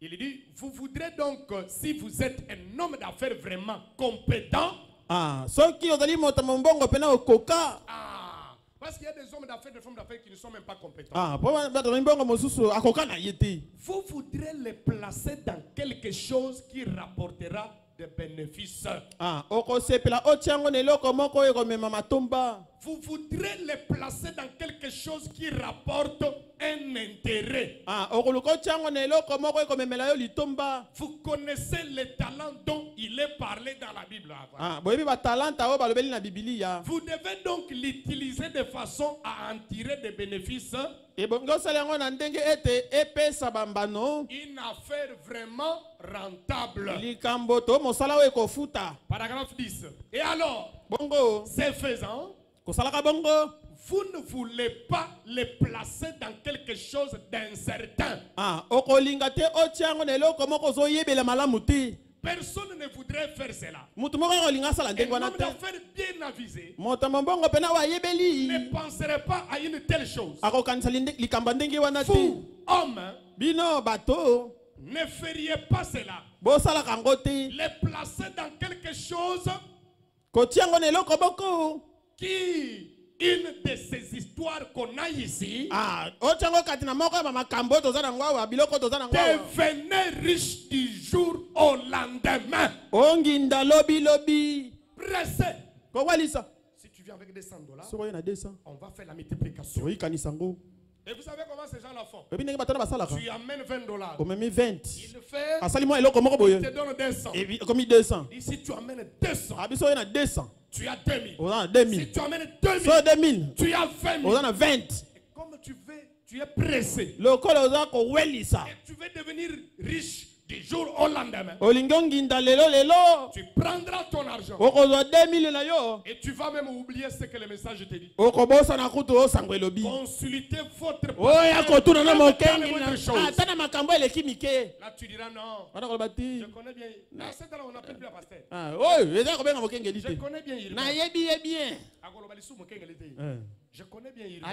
il dit, vous voudrez donc, si vous êtes un homme d'affaires vraiment compétent, Ah, soki ozali moto mbongo pena okoka. parce qu'il y a des hommes d'affaires, des femmes d'affaires qui ne sont même pas compétents. Ah, po bato mbongo mosusu akoka na yete. Vous voudrez les placer dans quelque chose qui rapportera des bénéfices. Ah, okosepela otiango na eloko moko ekomema matomba. Vous voudrez les placer dans quelque chose qui rapporte un intérêt. Ah, okoluka otiango na eloko moko ekomemela yo litomba. Vous connaissez les talents dont il est parlé dans la Bible avant. Ah, boyebi ba talenta o balobeli na Biblia. Vous devez donc l'utiliser de façon à en tirer des bénéfices. Et bon, ngosala yango na ndenge ete epesa bambano. Une affaire vraiment rentable. Likambo to mosala o ekofuta. Paragraphe 10. Et alors, Bongo, c'est faisant, kosalaka bongo. vous ne voulez pas les placer dans quelque chose d'incertain. Ah, okolinga te otiango na eloko moko zoyebela malamu te. Personne ne voudrait faire cela. Mutu moko kolinga sala Un ndenge wana homme te. d'affaires bien avisé Moto mbongo pena wa yebeli. ne penserait pas à une telle chose. Akokanisa likambo ndenge wana te. Vous, hommes, Bino bato, ne feriez pas cela. bosalaka yango te. Les placer dans quelque chose Kotiango na eloko boko. qui une de ces histoires qu'on a ici, devenez riche du jour au lendemain. Pressé. Si tu viens avec $200, on va faire la multiplication. Et vous savez comment ces gens-là font? Tu amènes $20. Il le fait. Il te donne 200. Et si tu amènes 200, tu as 2000. Si tu amènes 2000, tu as 20 000. Et comme tu es pressé, et tu veux devenir riche du jour au lendemain, tu prendras ton argent et tu vas même oublier ce que le message te dit. Consultez votre pasteur. Là tu diras non, je connais bien. Dans cette année on n'appelle plus la pasteur. Je connais bien Irma. Je connais bien Irma.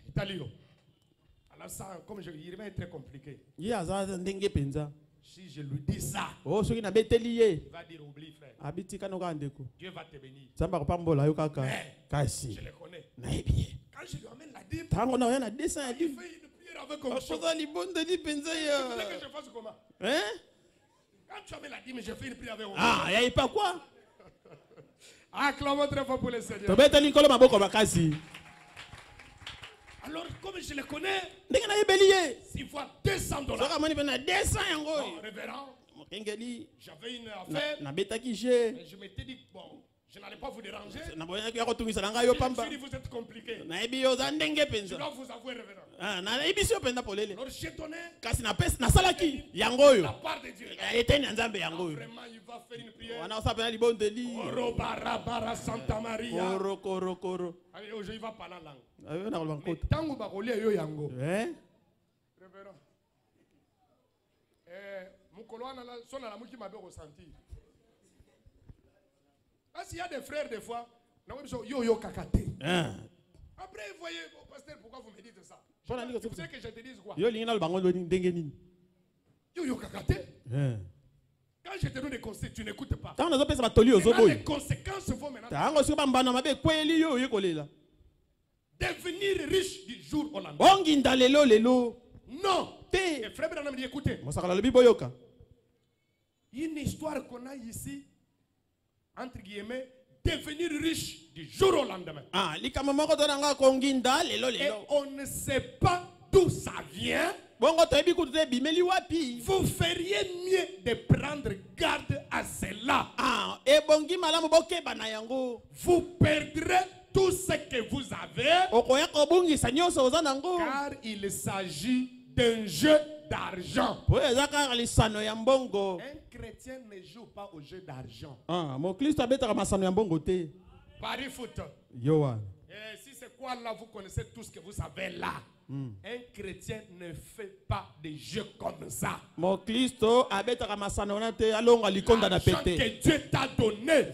Italien. Alors ça, comme Irma est très compliqué. Si je lui dis ça, il va dire oublie frère. Dieu va te bénir. Mais je le connais. Quand je lui amène la dîme, il fait une prière avec conviction. Tu voulais que je fasse comment? Quand tu amènes la dîme, je fais une prière avec conviction. Ah, il n'y a pas quoi? Acclamons très fort pour le Seigneur. Alors, comme je le connais, s'il voit $200, révérend, j'avais une affaire, mais je m'étais dit, bon, je n'allais pas vous déranger. Je me suis dit, vous êtes compliqué. Je dois vous avouer, révérend. Alors, j'ai donné la part de Dieu. Vraiment, il va faire une prière. Orobarabara Santa Maria. Aujourd'hui, il va parler en langue. Mais tant que vous avez yango, révérend, s'il y a des frères, des fois, yo kakate. Après, vous voyez, pasteur, pourquoi vous me dites ça? Vous savez que je te dise quoi? Yo kakate. Quand je te donne des conseils, tu n'écoutes pas. Les conséquences vont maintenant. Devenir riche du jour au lendemain. Non. Et frère Branham dit, écoutez. Une histoire qu'on a ici, entre guillemets, devenir riche du jour au lendemain. Et on ne sait pas d'où ça vient. Vous feriez mieux de prendre garde à cela. Vous perdrez tout ce que vous avez, car il s'agit d'un jeu d'argent. Un chrétien ne joue pas au jeu d'argent. Paris foot. Si c'est quoi là, vous connaissez tout ce que vous savez là. Un chrétien ne fait pas de jeux comme ça. L'argent que Dieu t'a donné,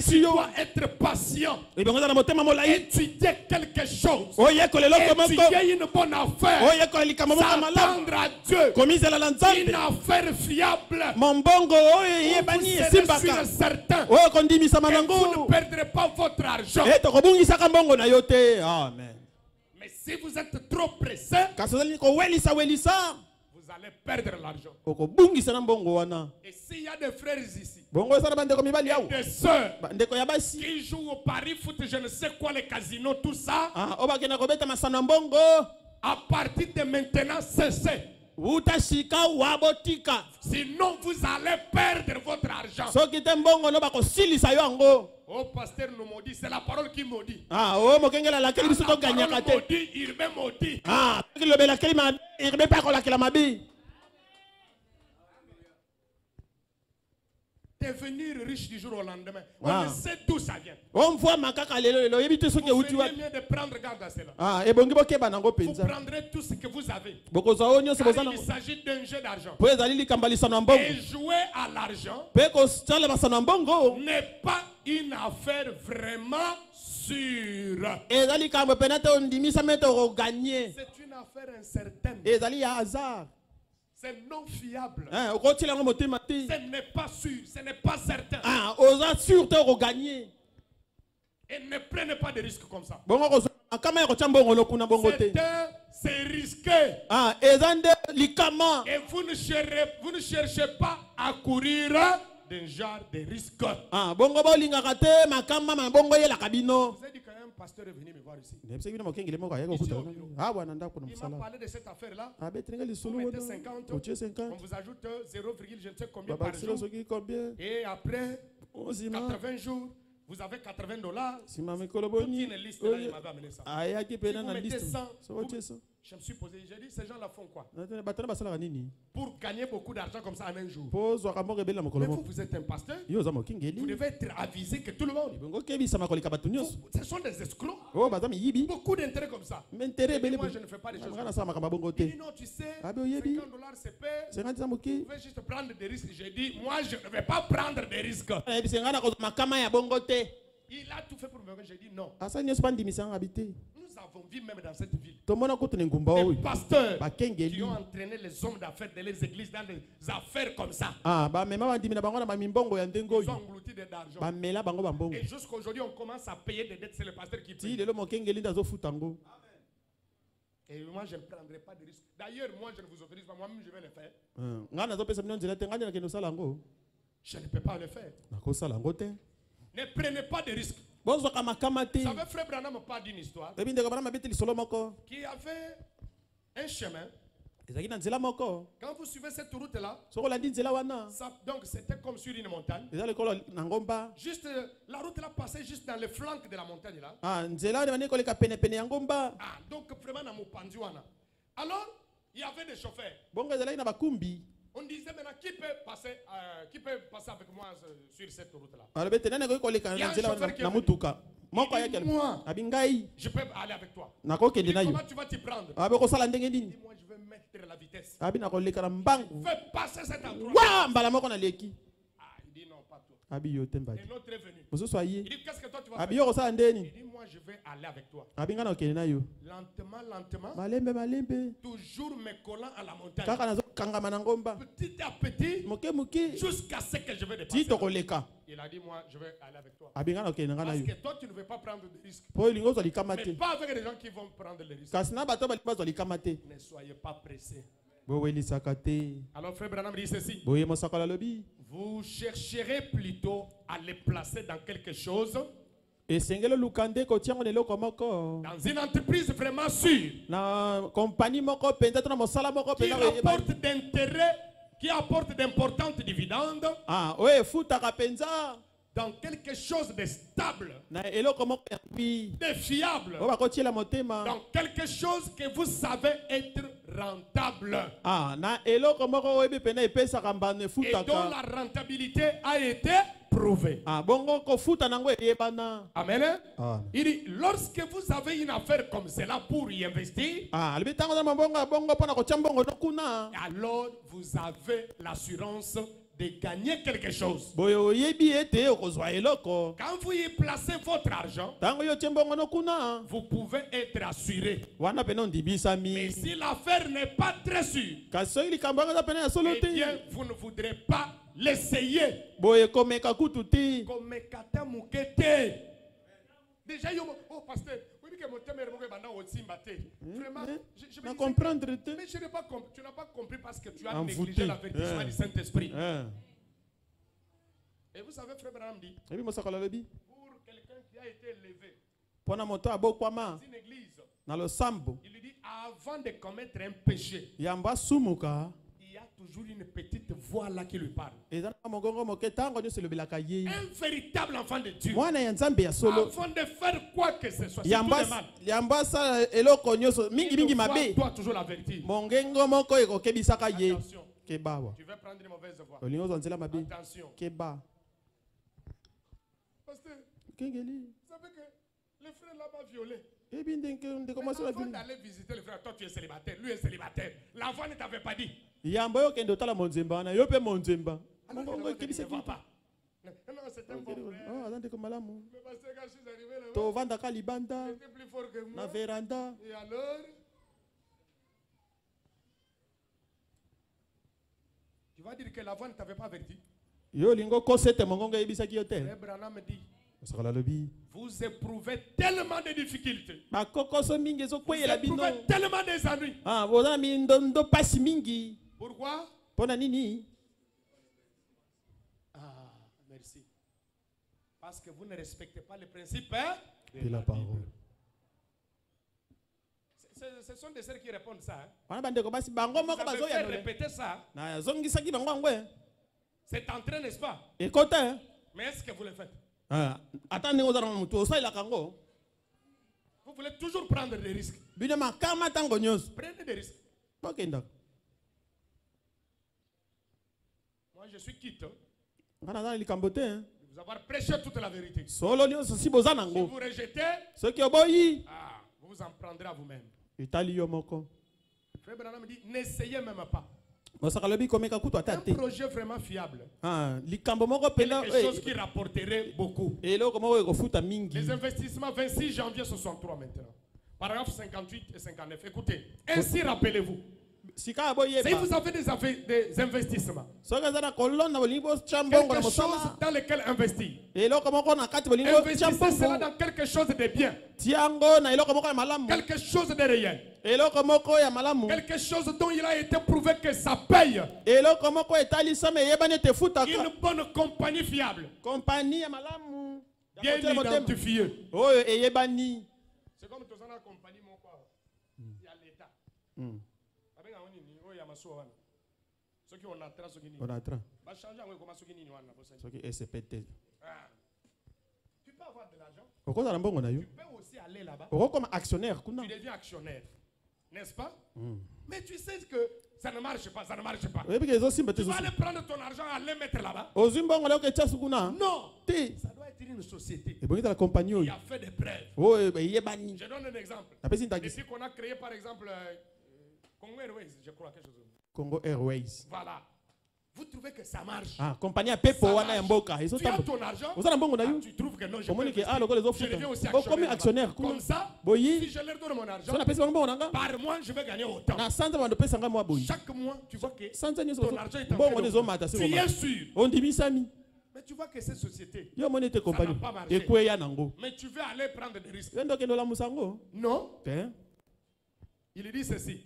tu dois être patient. Étudier quelque chose. Étudier une bonne affaire. S'attendre à Dieu. Une affaire fiable. Vous serez sûr certain que vous ne perdrez pas votre argent. Amen. Mais si vous êtes trop pressé, vous allez perdre l'argent. Et s'il y a des frères ici, et des sœurs qui jouent au pari foot, je ne sais quoi, les casinos, tout ça, à partir de maintenant, cessez. Sinon, vous allez perdre votre argent. Oh, pasteur nous maudit, c'est la parole qui maudit. La parole maudit, il me maudit. Devenir riche du jour au lendemain. On ne sait d'où ça vient. Vous feriez mieux de prendre garde à cela. Vous prendrez tout ce que vous avez. Car il s'agit d'un jeu d'argent. Et jouer à l'argent n'est pas une affaire vraiment sûre. C'est une affaire incertaine. C'est non fiable. Ce n'est pas sûr, ce n'est pas certain. Et ne prenez pas de risques comme ça. C'est risqué. Et vous ne cherchez pas à courir d'un genre de risque. Vous avez dit qu'un pasteur est venu me voir ici. Il m'a parlé de cette affaire-là. Vous mettez 50, on vous ajoute 0, je ne sais combien par jour. Et après 80 jours, vous avez $80. Toute une liste là, il m'avait amené ça. Si vous mettez 100, je me suis posé, j'ai dit, ces gens-là font quoi? Pour gagner beaucoup d'argent comme ça en un jour. Mais vous êtes un pasteur, vous devez être avisé que tout le monde. Ce sont des escrocs. Beaucoup d'intérêts comme ça. Mais moi, je ne fais pas des choses comme ça. Il dit non, tu sais, $50 c'est paix. Vous pouvez juste prendre des risques. J'ai dit, moi, je ne vais pas prendre des risques. Il a tout fait pour me dire. J'ai dit non. Nous avons vu même dans cette ville des pasteurs qui ont entraîné les hommes d'affaires de les églises dans des affaires comme ça. Ils ont englouti de l'argent. Et jusqu'à aujourd'hui, on commence à payer des dettes. C'est le pasteur qui paye. Et moi, je ne prendrai pas de risque. D'ailleurs, moi, je ne vous autorise pas. Moi-même, je vais le faire. Je ne peux pas le faire. Ne prenez pas de risques. Vous savez, Frère Branham m'a pas dit une histoire qui avait un chemin. Quand vous suivez cette route-là, donc c'était comme sur une montagne. Juste, la route là passait juste dans le flanc de la montagne là. Donc vraiment dans mon panduana. Alors, il y avait des chauffeurs. On disait maintenant qui peut passer avec moi sur cette route-là. Il y a un chauffeur qui est venu. Moi, je peux aller avec toi. Comment tu vas t'y prendre? Il dit, moi je vais mettre la vitesse. Fais passer cet endroit. Il dit non, pas toi. Et l'autre est venu. Il dit qu'est-ce que toi tu vas faire? Il dit moi je vais aller avec toi. Lentement, toujours me collant à la montagne. Petit à petit, jusqu'à ce que je vais dépasser. Il a dit moi je vais aller avec toi. Parce que toi tu ne veux pas prendre de risques. Mais pas avec les gens qui vont prendre les risques. Ne soyez pas pressés. Alors Frère Branham dit ceci. Vous chercherez plutôt à les placer dans quelque chose. Dans une entreprise vraiment sûre. Qui apporte d'importantes dividendes. Dans quelque chose de stable, de fiable, dans quelque chose que vous savez être rentable, et dont la rentabilité a été prouvée. Amen. Il dit, lorsque vous avez une affaire comme cela pour y investir, alors vous avez l'assurance de gagner quelque chose. Quand vous y placez votre argent, vous pouvez être assuré. Mais si l'affaire n'est pas très sûre, eh bien, vous ne voudrez pas l'essayer. Déjà, oh pasteur, vraiment, je me comprendre. Mais tu n'as pas compris parce que tu as négligé l'avertissement du Saint-Esprit. Et vous savez, Frère Branham dit, pour quelqu'un qui a été élevé dans une église, il lui dit, avant de commettre un péché, il y a toujours une petite voix là qui lui parle. Un véritable enfant de Dieu. Avant de faire quoi que ce soit, si tout est mal, il doit toujours l'avertir. Attention, tu veux prendre une mauvaise voie. Attention. Pasteur, vous savez que le frère là m'a violé. Avant d'aller visiter le frère, toi tu es célibataire, lui est célibataire. L'enfant ne t'avait pas dit. Alors que ne va pas. Non, c'est un bon frère. Mais parce que quand je suis arrivé là-bas, il était plus fort que moi. Et alors, vas dire que la voix ne t'avait pas averti. Frère Branham dit, vous éprouvez tellement de difficultés. Vous éprouvez tellement des ennuis. Pourquoi? Ah, merci. Parce que vous ne respectez pas les principes de la parole. Ce sont des sœurs qui répondent ça. Hein? Vous avez fait répéter ça. C'est en train, n'est-ce pas? Mais est-ce que vous le faites? Vous voulez toujours prendre des risques. Prenez des risques. Moi, je suis quitte. Vous avoir prêché toute la vérité. Si vous rejetez, vous vous en prendrez à vous-même. Frère Branham dit, n'essayez même pas. Un projet vraiment fiable. Quelque chose qui rapporterait beaucoup. Les investissements 26 janvier 63 maintenant. Paragraphe 58 et 59. Écoutez, ainsi rappelez-vous. Si vous avez des investissements, quelque chose dans lequel investir, investissez cela dans quelque chose de bien, quelque chose de réel, quelque chose dont il a été prouvé que ça paye, une bonne compagnie fiable, bien identifiée. C'est comme tous en compagnie, mon quoi, il y a l'État. Ceux qui ont la trace, ceux qui ont la trace. Tu peux avoir de l'argent. Tu peux aussi aller là-bas. Tu deviens actionnaire. N'est-ce pas? Mais tu sais que ça ne marche pas, ça ne marche pas. Tu vas aller prendre ton argent, aller mettre là-bas. Non. Ça doit être une société qui a fait des preuves. Je donne un exemple. Depuis qu'on a créé par exemple Congo Airways, je crois quelque chose. Congo Airways. Voilà. Vous trouvez que ça marche? Compagnie à Pepo wana Mboka. Tu as ton argent? Tu trouves que non, je deviens aussi actionnaire. Comme ça, si je leur donne mon argent, par mois, je vais gagner autant. Chaque mois, tu vois que ton argent est en train de... Tu es sûr. Mais tu vois que cette société, ça n'a pas marché. Mais tu veux aller prendre des risques. Non. Il dit ceci.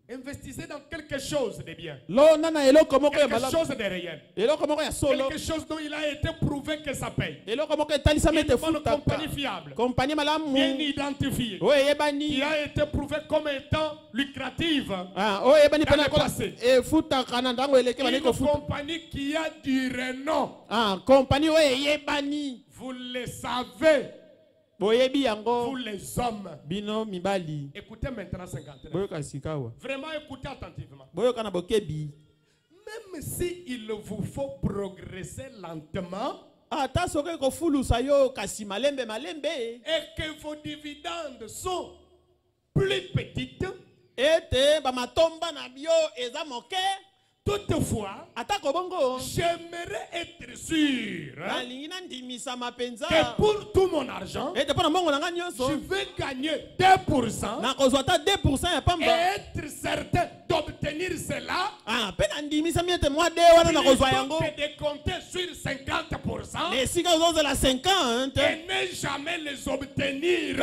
Investissez dans quelque chose de bien. Quelque chose de réel. Quelque chose dont il a été prouvé que ça paye. Une bonne compagnie fiable. Bien identifiée. Qui a été prouvé comme étant lucrative. Dans le passé. Une compagnie qui a du renom. Vous le savez. Vous les hommes. Écoutez maintenant 59. Vraiment écoutez attentivement. Même si il vous faut progresser lentement et que vos dividendes sont plus petites, toutefois, j'aimerais être sûr que pour tout mon argent, je vais gagner 2% et être certain d'obtenir cela plutôt que de compter sur 50% et ne jamais les obtenir.